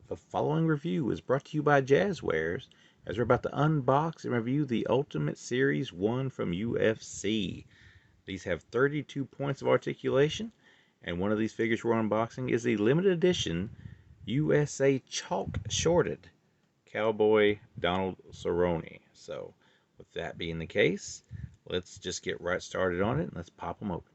The following review is brought to you by Jazwares, as we're about to unbox and review the Ultimate Series 1 from UFC. These have 32 points of articulation, and one of these figures we're unboxing is the limited edition USA Chalk Shorted Cowboy Cerrone. So, with that being the case, let's just get right started on it and let's pop them open.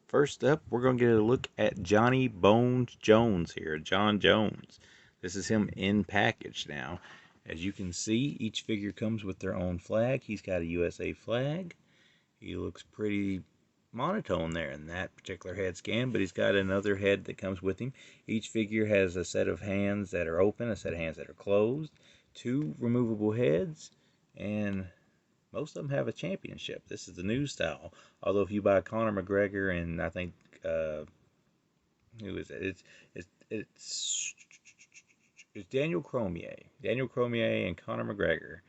First up, we're going to get a look at Johnny Bones Jones here, Jon Jones. This is him in package now. As you can see, each figure comes with their own flag. He's got a USA flag. He looks pretty monotone there in that particular head scan, but he's got another head that comes with him. Each figure has a set of hands that are open, a set of hands that are closed, 2 removable heads, and most of them have a championship. This is the new style. Although if you buy Conor McGregor and I think who is it? It's Daniel Cormier. Daniel Cormier and Conor McGregor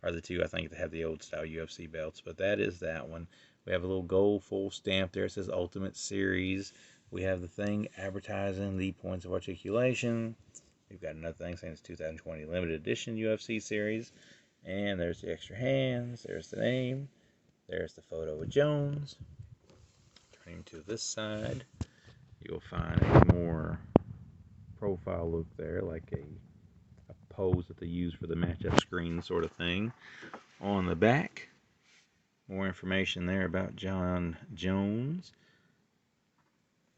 are the two I think that have the old style UFC belts. But that is that one. We have a little gold full stamp there. It says Ultimate Series. We have the thing advertising the points of articulation. We've got another thing saying it's 2020 limited edition UFC series. And there's the extra hands, there's the name, there's the photo of Jones. Turning to this side, you'll find a more profile look there, like a pose that they use for the matchup screen sort of thing. On the back, more information there about Jon Jones.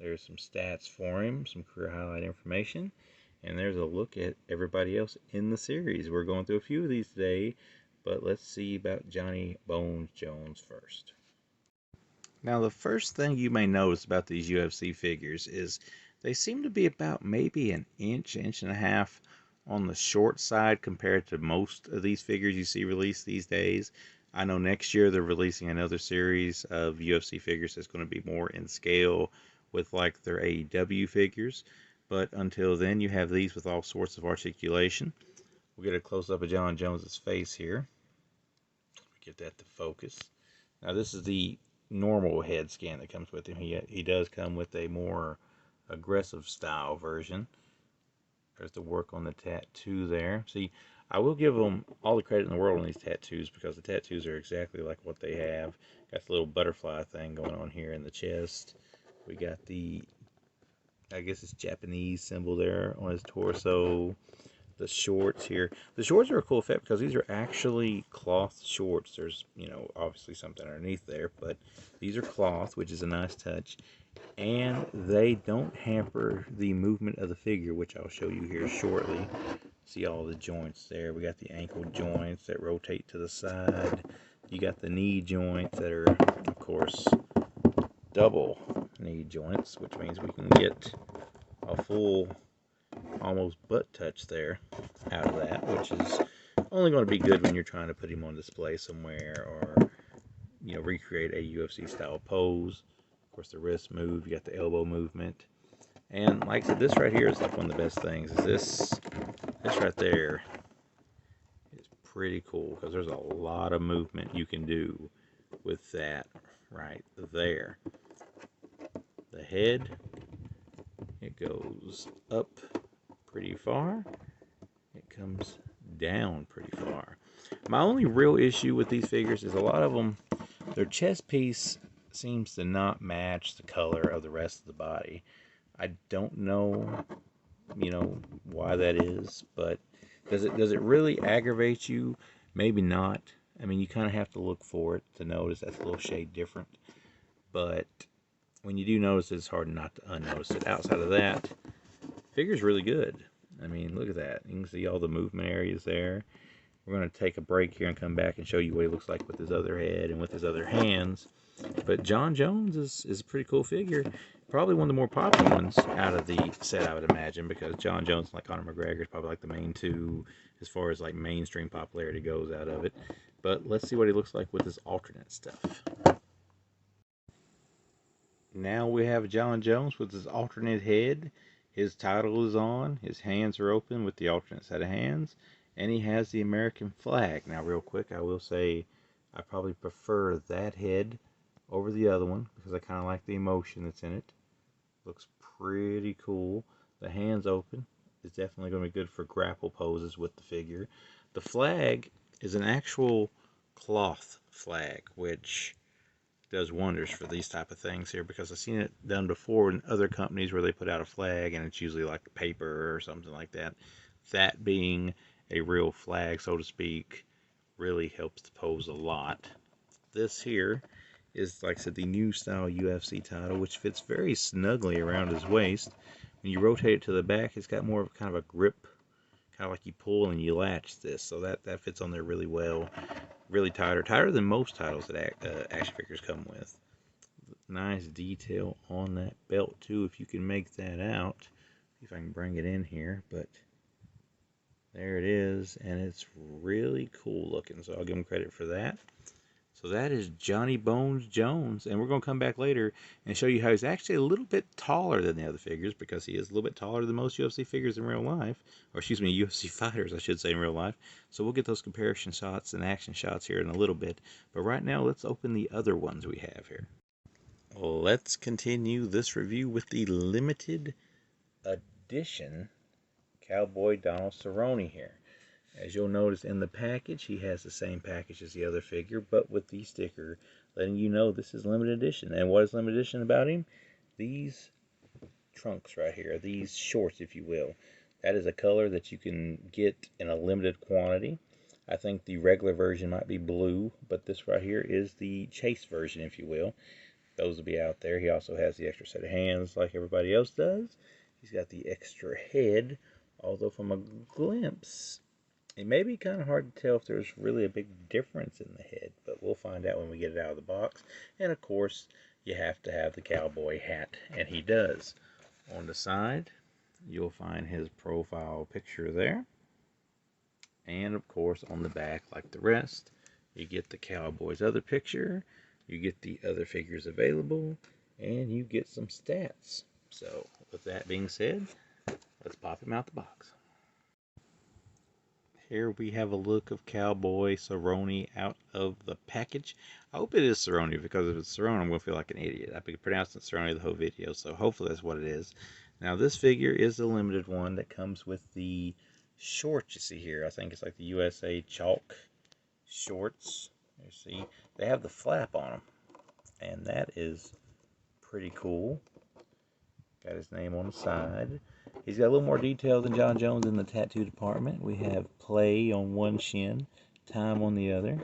There's some stats for him, some career highlight information. And there's a look at everybody else in the series. We're going through a few of these today, but let's see about Johnny Bones Jones first. Now, the first thing you may notice about these UFC figures is they seem to be about maybe an inch and a half on the short side compared to most of these figures you see released these days. I know next year they're releasing another series of UFC figures that's going to be more in scale with like their AEW figures. But until then, you have these with all sorts of articulation. We'll get a close-up of Jon Jones's face here. Get that to focus. Now, this is the normal head scan that comes with him. He does come with a more aggressive style version. There's the work on the tattoo there. See, I will give them all the credit in the world on these tattoos because the tattoos are exactly like what they have. Got the little butterfly thing going on here in the chest. We got the, I guess it's Japanese symbol there on his torso. The shorts here. The shorts are a cool effect because these are actually cloth shorts. There's, obviously something underneath there, but these are cloth, which is a nice touch. And they don't hamper the movement of the figure, which I'll show you here shortly. See all the joints there. We got the ankle joints that rotate to the side. You got the knee joints that are, of course, double knee joints, which means we can get a full almost butt touch there out of that, which is only going to be good when you're trying to put him on display somewhere or recreate a UFC style pose. Of course, the wrist move, you got the elbow movement, and like I said, this right here is like one of the best things. Is this right there is pretty cool because there's a lot of movement you can do with that right there. The head, it goes up pretty far. It comes down pretty far. My only real issue with these figures is a lot of them, their chest piece seems to not match the color of the rest of the body. I don't know, why that is, but does it really aggravate you? Maybe not. I mean, you kind of have to look for it to notice that's a little shade different. But when you do notice it, it's hard not to unnotice it. Outside of that, figure's really good. I mean, look at that. You can see all the movement areas there. We're going to take a break here and come back and show you what he looks like with his other head and with his other hands. But Jon Jones is a pretty cool figure. Probably one of the more popular ones out of the set, I would imagine, because Jon Jones, like Conor McGregor, is probably like the main two as far as like mainstream popularity goes out of it. But let's see what he looks like with his alternate stuff. Now we have Jon Jones with his alternate head. His title is on. His hands are open with the alternate set of hands. And he has the American flag. Now, real quick, I will say I probably prefer that head over the other one because I kind of like the emotion that's in it. Looks pretty cool. The hands open. definitely going to be good for grapple poses with the figure. The flag is an actual cloth flag, which does wonders for these type of things here, because I've seen it done before in other companies where they put out a flag and it's usually like paper or something like that. That being a real flag, so to speak, really helps the pose a lot. This here is, like I said, the new style UFC title, which fits very snugly around his waist. When you rotate it to the back, it's got more of kind of a grip, kind of like you pull and you latch this, so that fits on there really well. Really tighter than most titles that action figures come with. Nice detail on that belt too, if you can make that out. See if I can bring it in here, but there it is, and it's really cool looking, so I'll give him credit for that. So that is Johnny Bones Jones, and we're going to come back later and show you how he's actually a little bit taller than the other figures, because he is a little bit taller than most UFC figures in real life, or excuse me, UFC fighters, I should say, in real life. So we'll get those comparison shots and action shots here in a little bit, but right now let's open the other ones we have here. Let's continue this review with the limited edition Cowboy Donald Cerrone here. As you'll notice in the package, he has the same package as the other figure, but with the sticker letting you know this is limited edition. And what is limited edition about him? These trunks right here, these shorts, if you will. That is a color that you can get in a limited quantity. I think the regular version might be blue, but this right here is the chase version, if you will. Those will be out there. He also has the extra set of hands like everybody else does. He's got the extra head, although from a glimpse, it may be kind of hard to tell if there's really a big difference in the head, but we'll find out when we get it out of the box. And of course, you have to have the cowboy hat, and he does. On the side, you'll find his profile picture there. And of course, on the back, like the rest, you get the cowboy's other picture, you get the other figures available, and you get some stats. So, with that being said, let's pop him out the box. Here we have a look of Cowboy Cerrone out of the package. I hope it is Cerrone, because if it's Cerrone, I'm going to feel like an idiot. I've been pronouncing Cerrone the whole video, so hopefully that's what it is. Now, this figure is the limited one that comes with the shorts you see here. I think it's like the USA Chalk shorts. You see, they have the flap on them, and that is pretty cool. Got his name on the side. He's got a little more detail than Jon Jones in the tattoo department. We have play on one shin, time on the other.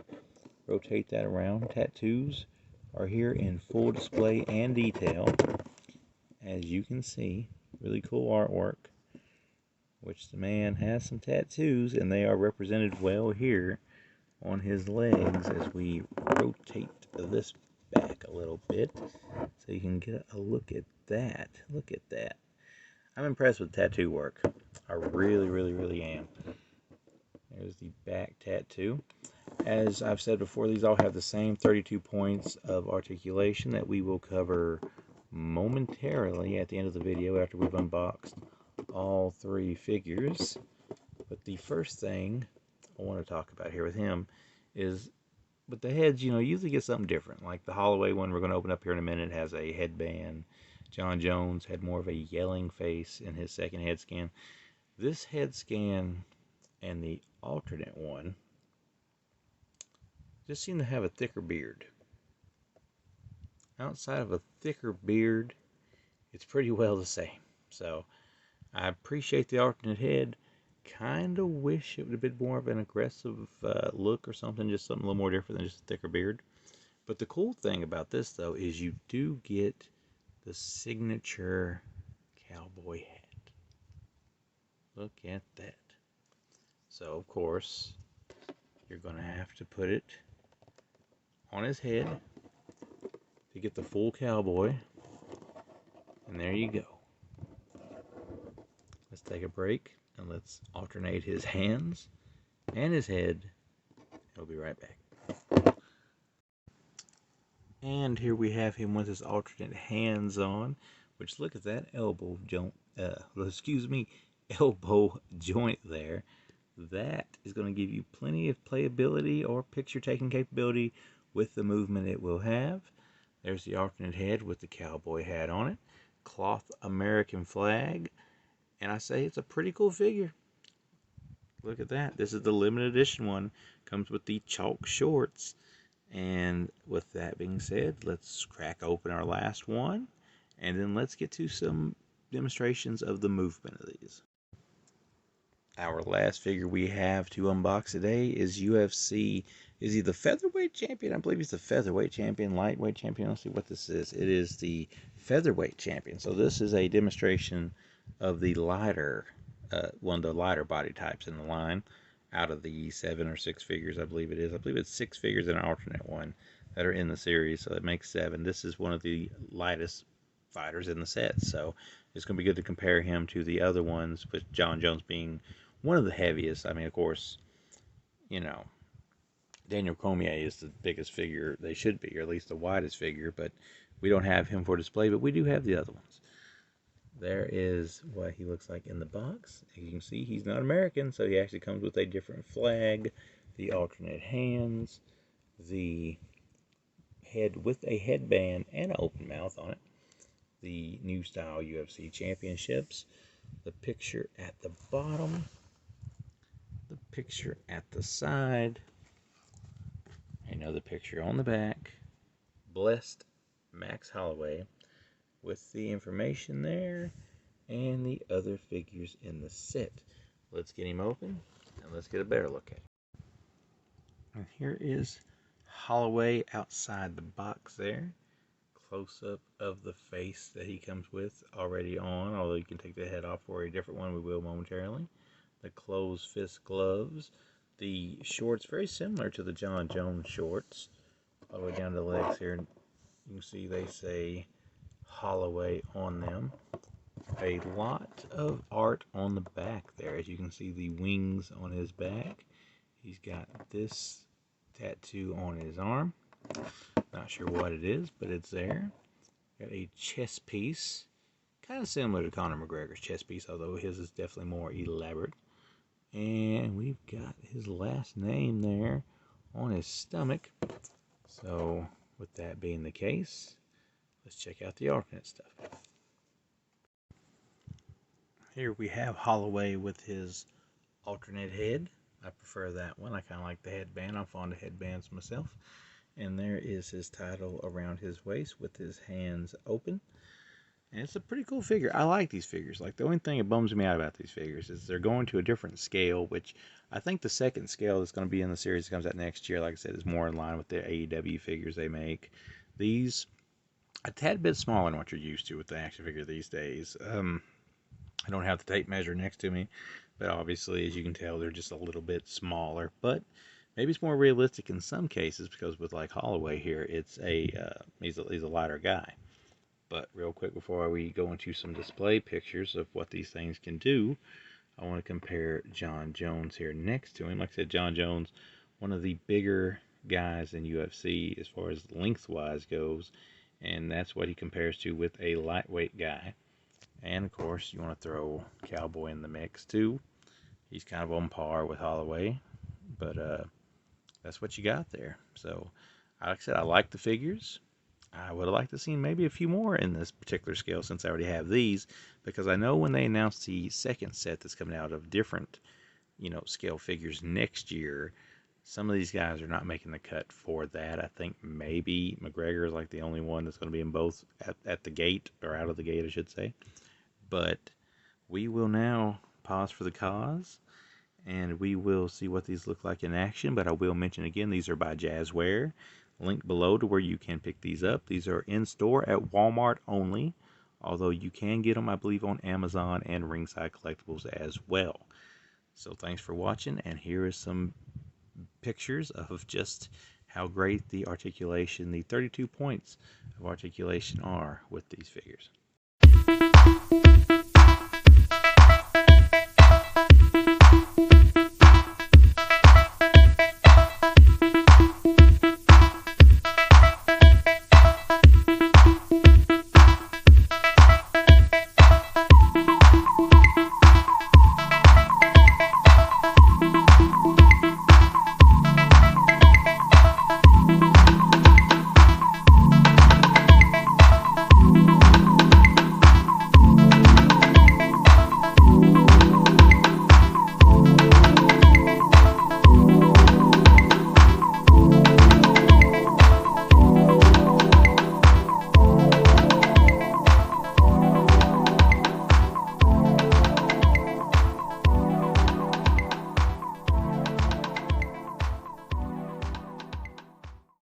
Rotate that around. Tattoos are here in full display and detail. As you can see, really cool artwork, which the man has some tattoos, and they are represented well here on his legs as we rotate this back a little bit so you can get a look at that. Look at that. I'm impressed with tattoo work. I really am. There's the back tattoo. As I've said before, these all have the same 32 points of articulation that we will cover momentarily at the end of the video after we've unboxed all three figures. But the first thing I want to talk about here with him is, with the heads, you usually get something different. Like the Holloway one we're going to open up here in a minute has a headband. Jon Jones had more of a yelling face in his second head scan. This head scan and the alternate one just seem to have a thicker beard. Outside of a thicker beard, it's pretty well the same. So I appreciate the alternate head. Kind of wish it would have been more of an aggressive look or something, just something a little more different than just a thicker beard. But the cool thing about this, though, is you do get the signature cowboy hat. Look at that. So, of course, you're going to have to put it on his head to get the full cowboy. And there you go. Let's take a break and let's alternate his hands and his head. He'll be right back. And here we have him with his alternate hands on, which, look at that elbow joint, elbow joint there. That is going to give you plenty of playability or picture taking capability with the movement it will have. There's the alternate head with the cowboy hat on it. Cloth American flag. And I say it's a pretty cool figure. Look at that. This is the limited edition one. Comes with the chalk shorts. And with that being said, let's crack open our last one. And then let's get to some demonstrations of the movement of these. Our last figure we have to unbox today is UFC. Is he the featherweight champion? I believe he's the featherweight champion, lightweight champion. Let's see what this is. It is the featherweight champion. So this is a demonstration of the lighter, one of the lighter body types in the line. Out of the 7 or 6 figures, I believe it is. I believe it's 6 figures and an alternate one that are in the series, so that makes 7. This is one of the lightest fighters in the set, so it's going to be good to compare him to the other ones, with Jon Jones being one of the heaviest. I mean, of course, you know, Daniel Cormier is the biggest figure they should be, or at least the widest figure, but we don't have him for display, but we do have the other ones. There is what he looks like in the box. As you can see, he's not American, so he actually comes with a different flag, the alternate hands, the head with a headband and an open mouth on it, the new style UFC championships, the picture at the bottom, the picture at the side, another picture on the back, blessed Max Holloway, with the information there and the other figures in the set. Let's get him open and let's get a better look at him. And here is Holloway outside the box there. Close up of the face that he comes with already on, although you can take the head off for a different one, we will momentarily. The closed fist gloves. The shorts very similar to the Jon Jones shorts. All the way down to the legs here. You can see they say Holloway on them. A lot of art on the back there. As you can see, the wings on his back. He's got this tattoo on his arm. Not sure what it is, but it's there. Got a chest piece. Kind of similar to Conor McGregor's chest piece, although his is definitely more elaborate. And we've got his last name there on his stomach. So, with that being the case, let's check out the alternate stuff. Here we have Holloway with his alternate head. I prefer that one. I kind of like the headband. I'm fond of headbands myself. And there is his title around his waist with his hands open. And it's a pretty cool figure. I like these figures. Like, the only thing that bums me out about these figures is they're going to a different scale, which I think the second scale that's going to be in the series that comes out next year, like I said, is more in line with the AEW figures they make. These, a tad bit smaller than what you're used to with the action figure these days. I don't have the tape measure next to me, but obviously, as you can tell, they're just a little bit smaller. But maybe it's more realistic in some cases, because with like Holloway here, it's he's a lighter guy. But real quick, before we go into some display pictures of what these things can do, I want to compare Jon Jones here next to him. Like I said, Jon Jones, one of the bigger guys in UFC as far as lengthwise goes, and that's what he compares to with a lightweight guy. And of course, you want to throw Cowboy in the mix too. He's kind of on par with Holloway, but that's what you got there. So, like I said, I like the figures. I would have liked to see maybe a few more in this particular scale, since I already have these, because I know when they announced the second set that's coming out of different, scale figures next year, some of these guys are not making the cut for that. I think maybe McGregor is like the only one that's going to be in both at the gate, or out of the gate, I should say. But we will now pause for the cause, and we will see what these look like in action. But I will mention again, these are by Jazwares. Link below to where you can pick these up. These are in store at Walmart only, although you can get them, I believe, on Amazon and Ringside Collectibles as well. So thanks for watching, and here is some pictures of just how great the articulation, the 32 points of articulation are with these figures.